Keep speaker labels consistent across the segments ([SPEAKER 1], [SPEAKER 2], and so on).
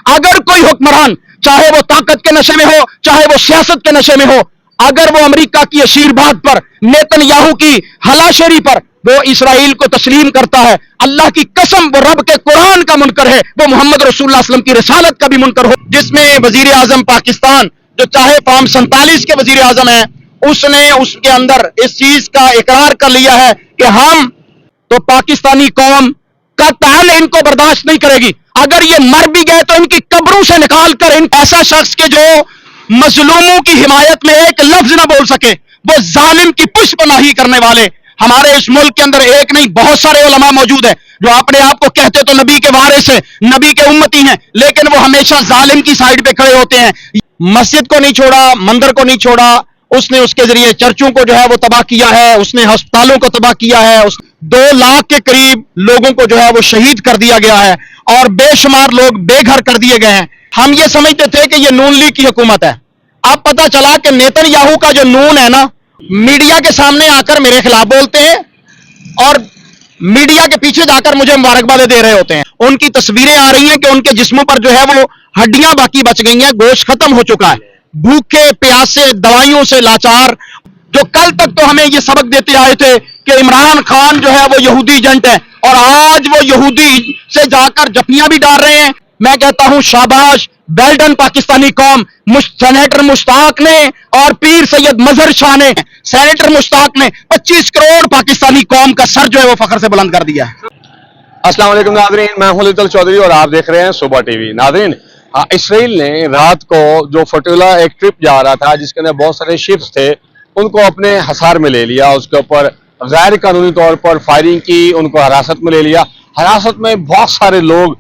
[SPEAKER 1] अगर कोई हुक्मरान, चाहे वो ताकत के नशे में हो, चाहे वो सियासत के नशे में हो, अगर वो अमेरिका की आशीर्वाद पर, नेतन्याहू की हलाशेरी पर वो इसराइल को तस्लीम करता है, अल्लाह की कसम वो रब के कुरान का मुनकर है, वो मोहम्मद रसूलुल्लाह सल्लल्लाहु अलैहि वसल्लम की रिसालत का भी मुनकर हो। जिसमें वजीर आजम पाकिस्तान, जो चाहे फॉर्म 47 के वजीर आजम है, उसने उसके अंदर इस चीज का इकरार कर लिया है कि हम तो पाकिस्तानी कौम का ताल इनको बर्दाश्त नहीं करेगी। अगर ये मर भी गए तो इनकी कब्रों से निकाल कर इन ऐसा शख्स के जो मजलूमों की हिमायत में एक लफ्ज ना बोल सके, वो जालिम की पुष्पनाही करने वाले हमारे इस मुल्क के अंदर एक नहीं बहुत सारे उलमा मौजूद हैं जो अपने आप को कहते तो नबी के वारिस हैं, नबी के उम्मती हैं, लेकिन वो हमेशा जालिम की साइड पे खड़े होते हैं। मस्जिद को नहीं छोड़ा, मंदिर को नहीं छोड़ा, उसने उसके जरिए चर्चों को जो है वो तबाह किया है, उसने अस्पतालों को तबाह किया है, 2 लाख के करीब लोगों को जो है वो शहीद कर दिया गया है और बेशुमार लोग बेघर कर दिए गए हैं। हम ये समझते थे कि ये नून लीग की हुकूमत है, अब पता चला कि नेतन्याहू का जो नून है ना, मीडिया के सामने आकर मेरे खिलाफ बोलते हैं और मीडिया के पीछे जाकर मुझे मुबारकबादें दे रहे होते हैं। उनकी तस्वीरें आ रही हैं कि उनके जिस्मों पर जो है वो हड्डियां बाकी बच गई हैं, गोश्त खत्म हो चुका है, भूखे प्यासे दवाइयों से लाचार। जो कल तक तो हमें ये सबक देते आए थे कि इमरान खान जो है वो यहूदी एजेंट है और आज वो यहूदी से जाकर जफियां भी डाल रहे हैं। मैं कहता हूं शाबाश, वेल डन पाकिस्तानी कौम। सेनेटर मुश्ताक ने और पीर सैयद मजहर शाह ने, सेनेटर मुश्ताक ने 25 करोड़ पाकिस्तानी कौम का सर जो है वो फख्र से बुलंद कर दिया है।
[SPEAKER 2] अस्सलाम वालेकुम नाज़रीन, मैं हूं लितल चौधरी और आप देख रहे हैं सुबह टीवी। नाज़रीन, इसराइल ने रात को जो फटूला एक ट्रिप जा रहा था जिसके अंदर बहुत सारे शिप्स थे, उनको अपने हसार में ले लिया, उसके ऊपर गैर कानूनी तौर पर फायरिंग की, उनको हिरासत में ले लिया। हिरासत में बहुत सारे लोग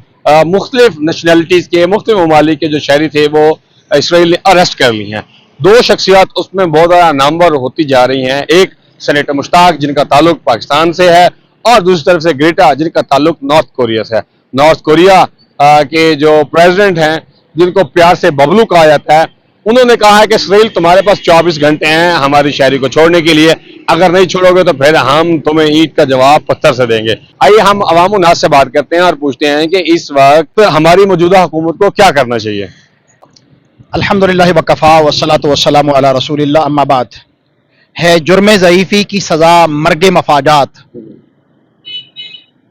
[SPEAKER 2] मुख्तलिफ नेशनलिटीज़ के, मुख्तलिफ ममालिक के जो शहरी थे वो इसराइल ने अरेस्ट कर ली हैं। 2 शख्सियत उसमें बहुत ज़्यादा नामवर होती जा रही हैं, एक सेनेटर मुश्ताक जिनका ताल्लुक पाकिस्तान से है और दूसरी तरफ से ग्रेटा जिनका ताल्लुक नॉर्थ कोरिया से है। नॉर्थ कोरिया के जो प्रेसिडेंट हैं, जिनको प्यार से बबलू कहा जाता है, उन्होंने कहा है कि इसराइल तुम्हारे पास 24 घंटे हैं हमारी शहरी को छोड़ने के लिए, अगर नहीं छोड़ोगे तो फिर हम तुम्हें ईंट का जवाब पत्थर से देंगे। आइए हम अवाम उन्नास से बात करते हैं और पूछते हैं कि इस वक्त हमारी मौजूदा हुकूमत को क्या करना चाहिए।
[SPEAKER 1] अल्हम्दुलिल्लाह वकफ़ा वस्सलातु वस्सलामु अला रसूलिल्लाह, अम्मा बाद। है जुर्म ज़ईफ़ी की सज़ा मर्ग मफाजात।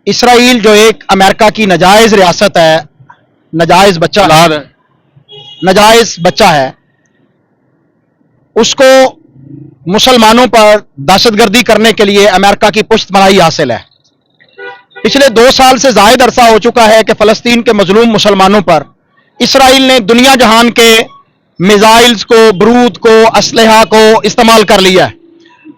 [SPEAKER 1] इसराइल जो एक अमेरिका की नजायज़ रियासत है, नजायज़ बच्चा है, उसको मुसलमानों पर दहशतगर्दी करने के लिए अमेरिका की पुश्तपनाही हासिल है। पिछले 2 साल से ज़ायद अरसा हो चुका है कि फ़लस्तीन के मजलूम मुसलमानों पर इसराइल ने दुनिया जहान के मिसाइल्स को, बरूद को, असलहा को इस्तेमाल कर लिया है,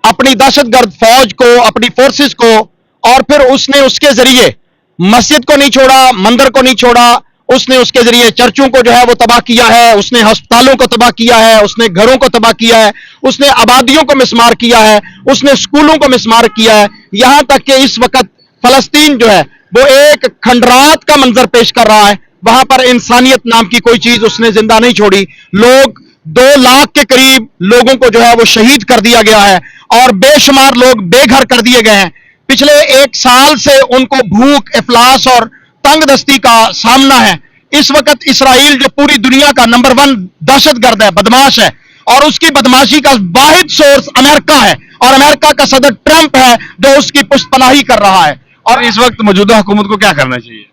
[SPEAKER 1] अपनी दहशतगर्द फौज को, अपनी फोर्सेस को, और फिर उसने उसके जरिए मस्जिद को नहीं छोड़ा, मंदिर को नहीं छोड़ा, उसने उसके जरिए चर्चों को जो है वो तबाह किया है, उसने अस्पतालों को तबाह किया है, उसने घरों को तबाह किया है, उसने आबादियों को मिसमार किया है, उसने स्कूलों को मिसमार किया है। यहां तक कि इस वक्त फलस्तीन जो है वो एक खंडरात का मंजर पेश कर रहा है, वहां पर इंसानियत नाम की कोई चीज उसने जिंदा नहीं छोड़ी। लोग 2 लाख के करीब लोगों को जो है वो शहीद कर दिया गया है और बेशुमार लोग बेघर कर दिए गए हैं। पिछले 1 साल से उनको भूख, इफलास और तंगदस्ती का सामना है। इस वक्त इसराइल जो पूरी दुनिया का नंबर 1 दहशतगर्द है, बदमाश है, और उसकी बदमाशी का वाहिद सोर्स अमेरिका है और अमेरिका का सदर ट्रंप है जो उसकी पुष्टपनाही कर रहा है।
[SPEAKER 2] और इस वक्त मौजूदा हुकूमत को क्या करना चाहिए?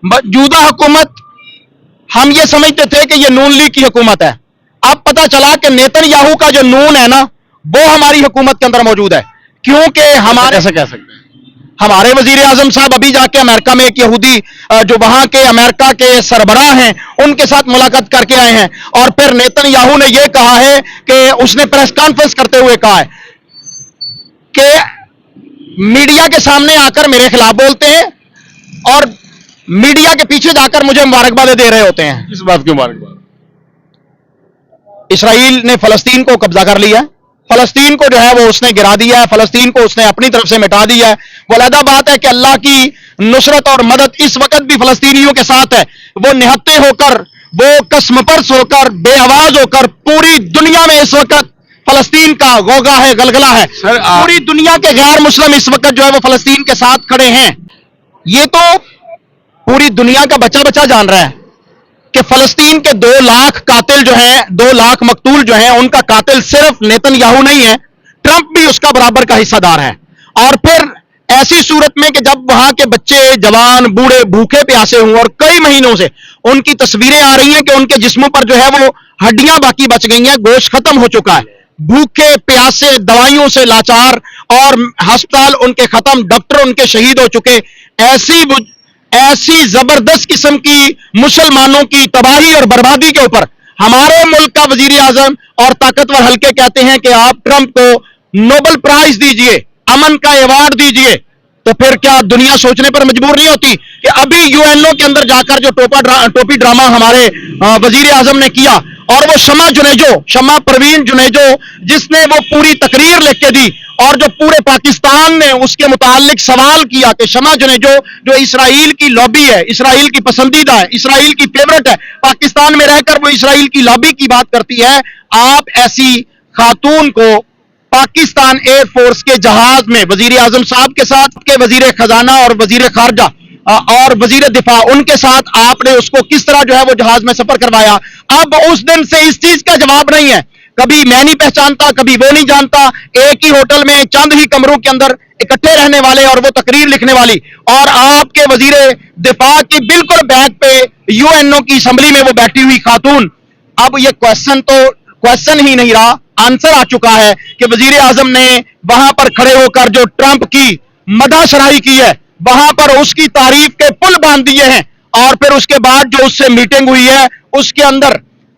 [SPEAKER 1] मौजूदा हुकूमत, हम ये समझते थे कि ये नून लीग की हुकूमत है, अब पता चला कि नेतन्याहू का जो नून है ना, वो हमारी हुकूमत के अंदर मौजूद है। क्योंकि हमारे,
[SPEAKER 2] कैसे कह सकते हैं,
[SPEAKER 1] हमारे वजीर आजम साहब अभी जाके अमेरिका में एक यहूदी जो वहां के अमेरिका के सरबराह हैं उनके साथ मुलाकात करके आए हैं और फिर नेतन्याहू ने यह कहा है कि उसने प्रेस कॉन्फ्रेंस करते हुए कहा है कि मीडिया के सामने आकर मेरे खिलाफ बोलते हैं और मीडिया के पीछे जाकर मुझे मुबारकबादें दे रहे होते हैं।
[SPEAKER 2] इस बात की मुबारकबाद।
[SPEAKER 1] इसराइल ने फलस्तीन को कब्जा कर लिया है, फलस्तीन को जो है वो उसने गिरा दिया है, फलस्तीन को उसने अपनी तरफ से मिटा दिया है। वो अलग बात है कि अल्लाह की नुसरत और मदद इस वक्त भी फलस्तीनियों के साथ है। वो निहत्ते होकर, वो कसमपरस होकर, बेआवाज होकर पूरी दुनिया में इस वक्त फलस्तीन का गोगा है, गलगला है। पूरी दुनिया के गैर मुस्लिम इस वक्त जो है वो फलस्तीन के साथ खड़े हैं। ये तो पूरी दुनिया का बच्चा बच्चा जान रहा है کہ فلسطین کے 2 لاکھ قاتل جو ہیں، 2 لاکھ مقتول جو ہیں، ان کا قاتل صرف نیتن یاہو نہیں ہے، ٹرمپ بھی اس کا برابر کا حصہ دار ہے. اور پھر ایسی صورت میں کہ جب وہاں کے بچے، جوان، بوڑھے بھوکے پیاسے ہوں اور کئی مہینوں سے ان کی تصویریں آ رہی ہیں کہ ان کے جسموں پر جو ہے وہ ہڈیاں باقی بچ گئی ہیں، گوشت ختم ہو چکا ہے، بھوکے پیاسے، دوائیوں سے لاچار، اور ہسپتال ان کے ختم، ڈاکٹر ان کے شہید ہو چکے. ایسی زبردست قسم کی مسلمانوں کی تباہی اور بربادی کے اوپر ہمارے ملک کا وزیر اعظم اور طاقتور حلقے کہتے ہیں کہ آپ ٹرمپ کو نوبل پرائز دیجئے، امن کا ایوارڈ دیجئے. تو پھر کیا دنیا سوچنے پر مجبور نہیں ہوتی کہ ابھی یو این او کے اندر جا کر جو ٹوپی ڈرامہ ہمارے وزیر اعظم نے کیا، اور وہ شمع پروین جنیجو جس نے وہ پوری تقریر لکھ کے دی اور جو پورے پاکستان نے اس کے متعلق سوال کیا کہ شمع جنیجو جو اسرائیل کی لابی ہے، اسرائیل کی پسندیدہ ہے، اسرائیل کی فیورٹ ہے، پاکستان میں رہ کر وہ اسرائیل کی لابی کی بات کرتی ہے، آپ ایسی خاتون کو پاکستان ایئر فورس کے جہاز میں وزیر اعظم صاحب کے ساتھ کے وزیر خزانہ اور وزیر خارجہ اور وزیر دفاع ان کے ساتھ آپ نے اس کو کس طرح جو ہے وہ جہاز میں سفر کروایا. اب اس دن سے اس چیز کا جواب نہیں ہے، کبھی میں نہیں پہچانتا، کبھی وہ نہیں جانتا، ایک ہی ہوٹل میں چند ہی کمروں کے اندر اکٹھے رہنے والے اور وہ تقریر لکھنے والی، اور آپ کے وزیر دفاع کی بالکل بیک پہ یو این او کی اسمبلی میں وہ بیٹھی ہوئی خاتون. اب یہ کوشچن ہی نہیں رہا، آنسر آ چکا ہے کہ وزیر اعظم نے وہاں پر کھڑے ہو کر جو ٹرمپ کی مدح شرائی کی ہے، وہاں پر اس کی تعریف کے پل باندھ دیے ہیں، اور پھر اس کے بعد جو اس سے میٹنگ ہوئی ہے اس کے اندر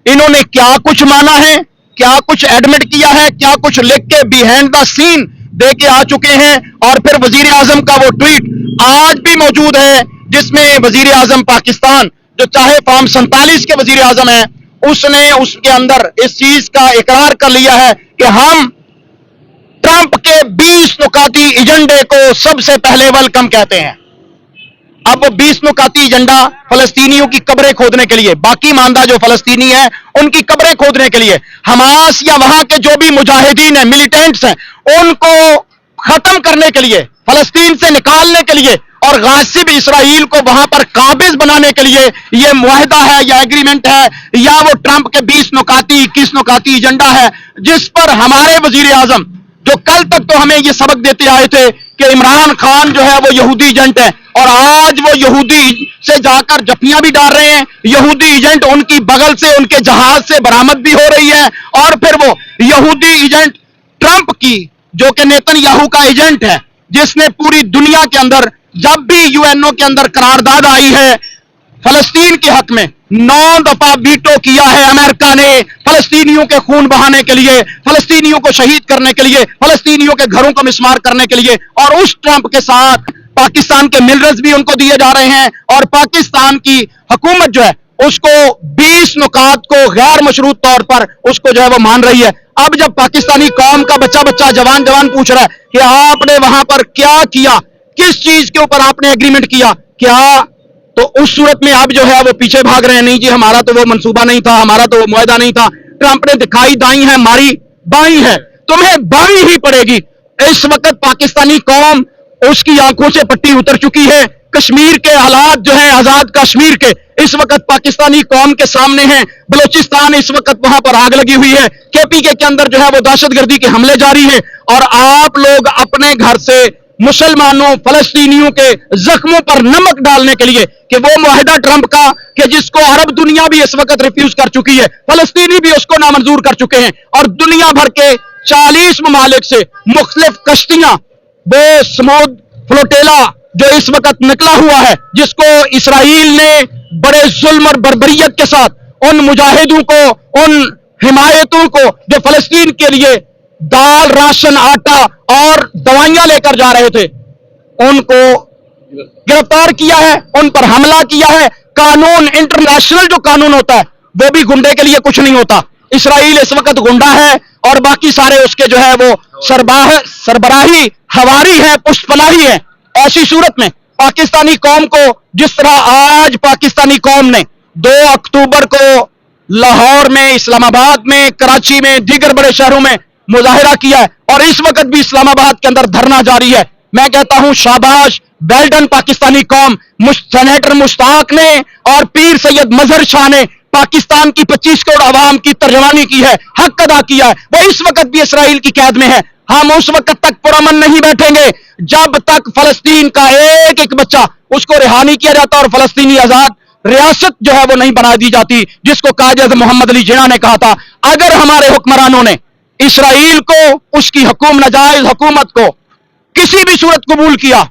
[SPEAKER 1] انہوں نے کیا کچھ مانا ہے، کیا کچھ ایڈمٹ کیا ہے، کیا کچھ لکھ کے بیہائنڈ دا سین دے کے آ چکے ہیں. اور پھر وزیر اعظم کا وہ ٹویٹ آج بھی موجود ہے جس میں وزیر اعظم پاکستان جو چاہے فارم 47 کے وزیر اعظم ہیں، اس نے اس کے اندر اس چیز کا اقرار کر لیا ہے کہ ہم ٹرمپ کے 20 نکاتی ایجنڈے کو سب سے پہلے ویلکم کہتے ہیں. اب وہ 20 نکاتی ایجنڈا فلسطینیوں کی قبریں کھودنے کے لیے، باقی ماندہ جو فلسطینی ہیں ان کی قبریں کھودنے کے لیے، حماس یا وہاں کے جو بھی مجاہدین ہیں، ملیٹنٹس ہیں، ان کو ختم کرنے کے لیے، فلسطین سے نکالنے کے لیے اور غاصب اسرائیل کو وہاں پر قابض بنانے کے لیے یہ معاہدہ ہے یا ایگریمنٹ ہے یا وہ ٹرمپ کے 20 نکاتی 21 نکاتی ایجنڈا ہے، جس پر ہمارے وزیر اعظم جو کل تک تو ہمیں یہ سبق دیتے آئے تھے کہ عمران خان جو ہے وہ یہودی ایجنٹ ہے، اور آج وہ یہودی سے جا کر جفیاں بھی ڈال رہے ہیں، یہودی ایجنٹ ان کی بغل سے ان کے جہاز سے برآمد بھی ہو رہی ہے، اور پھر وہ یہودی ایجنٹ ٹرمپ کی جو کہ نیتن یاہو کا ایجنٹ ہے، جس نے پوری دنیا کے اندر جب بھی یو این او کے اندر قرارداد آئی ہے فلسطین کے حق میں 9 دفعہ ویٹو کیا ہے امریکہ نے، فلسطینیوں کے خون بہانے کے لیے، فلسطینیوں کو شہید کرنے کے لیے، فلسطینیوں کے گھروں کو مسمار کرنے کے لیے. اور اس ٹرمپ کے ساتھ پاکستان کے منرلز بھی ان کو دیے جا رہے ہیں، اور پاکستان کی حکومت جو ہے اس کو 20 نکات کو غیر مشروط طور پر اس کو جو ہے وہ مان رہی ہے. اب جب پاکستانی قوم کا بچہ جوان پوچھ رہا ہے کہ آپ نے وہاں پر کیا کیا، کس چیز کے اوپر آپ نے ایگریمنٹ کیا، کیا، تو اس صورت میں اب جو ہے وہ پیچھے بھاگ رہے ہیں، نہیں جی ہمارا تو وہ منصوبہ نہیں تھا، ہمارا تو وہ معاہدہ نہیں تھا. ٹرمپ نے دکھائی دائیں ہے، ماری بائیں ہے، تمہیں بائیں ہی پڑے گی. اس وقت پاکستانی قوم اس کی آنکھوں سے پٹی اتر چکی ہے. کشمیر کے حالات جو ہیں آزاد کشمیر کے اس وقت پاکستانی قوم کے سامنے ہیں. بلوچستان اس وقت وہاں پر آگ لگی ہوئی ہے، کے پی کے اندر جو ہے وہ دہشت گردی کے حملے جاری ہیں، اور آپ لوگ اپنے گھر سے مسلمانوں فلسطینیوں کے زخموں پر نمک ڈالنے کے لیے کہ وہ معاہدہ ٹرمپ کا کہ جس کو عرب دنیا بھی اس وقت ریفیوز کر چکی ہے، فلسطینی بھی اس کو نامنظور کر چکے ہیں، اور دنیا بھر کے 40 ممالک سے مختلف کشتیاں، وہ سمود فلوٹیلا جو اس وقت نکلا ہوا ہے، جس کو اسرائیل نے بڑے ظلم اور بربریت کے ساتھ ان مجاہدوں کو، ان حمایتوں کو جو فلسطین کے لیے دال، راشن، آٹا اور دوائیاں لے کر جا رہے تھے، ان کو گرفتار کیا ہے، ان پر حملہ کیا ہے. قانون، انٹرنیشنل جو قانون ہوتا ہے وہ بھی گنڈے کے لیے کچھ نہیں ہوتا. اسرائیل اس وقت گنڈا ہے اور باقی سارے اس کے جو ہے وہ سربراہی ہواری ہے، پشت پناہی ہے. ایسی صورت میں پاکستانی قوم کو جس طرح آج پاکستانی قوم نے 2 اکتوبر کو لاہور میں، اسلام آباد میں، کراچی میں، دیگر بڑے شہروں میں مظاہرہ کیا ہے، اور اس وقت بھی اسلام آباد کے اندر دھرنا جاری ہے، मैं कहता हूं शाबाश, वेल्डन पाकिस्तानी कौम। सेनेटर मुश्ताक ने और पीर सैयद मजहर शाह ने पाकिस्तान की 25 करोड़ आवाम की तर्जमानी की है, हक अदा किया है। वो इस वक्त भी इसराइल की कैद में है। हम उस वक्त तक पुरअमन नहीं बैठेंगे जब तक फलस्तीन का एक एक बच्चा उसको रिहा नहीं किया जाता और फलस्तीनी आजाद रियासत जो है वो नहीं बना दी जाती, जिसको कायद आज़म मोहम्मद अली जिन्ना ने कहा था। अगर हमारे हुक्मरानों ने इसराइल को, उसकी नाजायज हुकूमत को किसी भी सूरत कबूल किया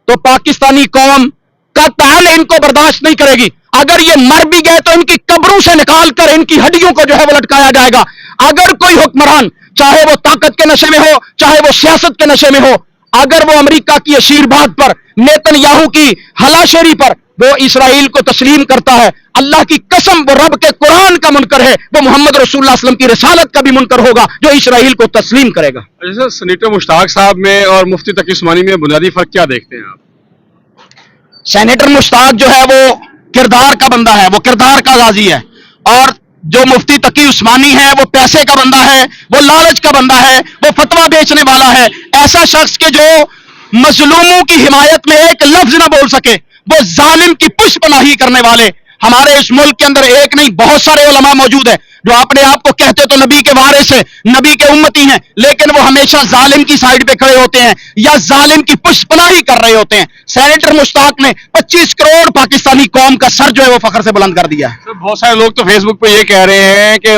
[SPEAKER 1] तो पाकिस्तानी कौम कतई इनको बर्दाश्त नहीं करेगी। अगर ये मर भी गए तो इनकी कब्रों से निकाल कर इनकी हड्डियों को जो है वो लटकाया जाएगा। अगर कोई हुक्मरान, चाहे वो ताकत के नशे में हो, चाहे वो सियासत के नशे में हो, अगर वो अमेरिका की आशीर्वाद पर, नेतन्याहू की हलाशेरी पर वो इसराइल को तस्लीम करता है, अल्लाह की कसम वो रब के कुरान का मुनकर है, वो मोहम्मद रसूलुल्लाह सल्लल्लाहु अलैहि वसल्लम की रिसालत का भी मुनकर होगा जो इसराइल को तस्लीम करेगा।
[SPEAKER 2] जैसे सेनेटर मुश्ताक साहब में और मुफ्ती तकी उस्मानी में बुनियादी फर्क क्या देखते हैं आप?
[SPEAKER 1] सेनेटर मुश्ताक जो है वो किरदार का बंदा है, वो किरदार का गाजी है, और जो मुफ्ती तकी उस्मानी है वो पैसे का बंदा है, वो लालच का बंदा है, वो फतवा बेचने वाला है। ऐसा शख्स के जो मजलूमों की हिमायत में एक लफ्ज ना बोल सके, वो जालिम की पुष्पनाही करने वाले हमारे इस मुल्क के अंदर एक नहीं बहुत सारे उलमा मौजूद है जो अपने आप को कहते तो नबी के वारिस है, नबी के उम्मती हैं, लेकिन वो हमेशा जालिम की साइड पे खड़े होते हैं या जालिम की पुष्पनाही कर रहे होते हैं। सेनेटर मुश्ताक ने 25 करोड़ पाकिस्तानी कौम का सर जो है वो फखर से बुलंद कर दिया है।
[SPEAKER 2] सर, बहुत सारे लोग तो फेसबुक पे ये कह रहे हैं कि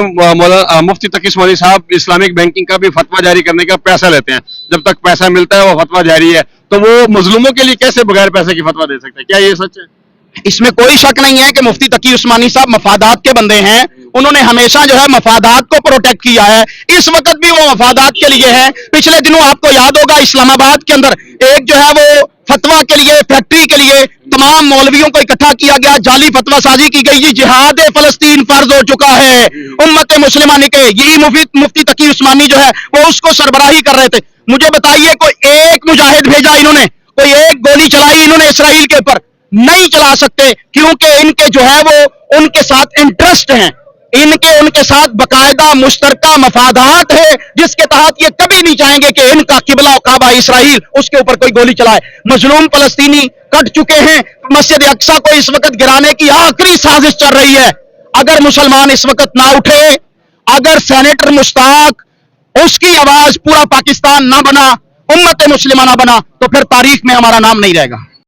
[SPEAKER 2] मुफ्ती तकी उस्मानी साहब इस्लामिक बैंकिंग का भी फतवा जारी करने का पैसा लेते हैं, जब तक पैसा मिलता है वो फतवा जारी है, तो वो मजलूमों के लिए कैसे बगैर पैसे की फतवा दे सकते हैं? क्या ये सच है?
[SPEAKER 1] इसमें कोई शक नहीं है कि मुफ्ती तकी उस्मानी साहब मफादात के बंदे हैं। उन्होंने हमेशा जो है मफादात को प्रोटेक्ट किया है, इस वक्त भी वो मफादात के लिए है। पिछले दिनों आपको याद होगा इस्लामाबाद के अंदर एक जो है वो फतवा के लिए, फैक्ट्री के लिए तमाम मौलवियों को इकट्ठा किया गया, जाली फतवा साजी की गई, जिहाद फलस्तीन फर्ज हो चुका है उम्मत मुस्लिमानी के। यही मुफ्ती तकी उस्मानी जो है वो उसको सरबराही कर रहे थे। मुझे बताइए कोई एक मुजाहिद भेजा इन्होंने, कोई एक गोली चलाई इन्होंने इसराइल के ऊपर? नहीं चला सकते, क्योंकि इनके जो है वो उनके साथ इंटरेस्ट हैं, उनके साथ बकायदा मुश्तरका मफादात है, जिसके तहत ये कभी नहीं चाहेंगे कि इनका किबला काबा इसराइल उसके ऊपर कोई गोली चलाए। मजलूम फलस्तीनी कट चुके हैं, मस्जिद अक्सा को इस वक्त गिराने की आखिरी साजिश चल रही है। अगर मुसलमान इस वक्त ना उठे, अगर सेनेटर मुश्ताक उसकी आवाज पूरा पाकिस्तान ना बना, उम्मत मुस्लिमा ना बना, तो फिर तारीख में हमारा नाम नहीं रहेगा।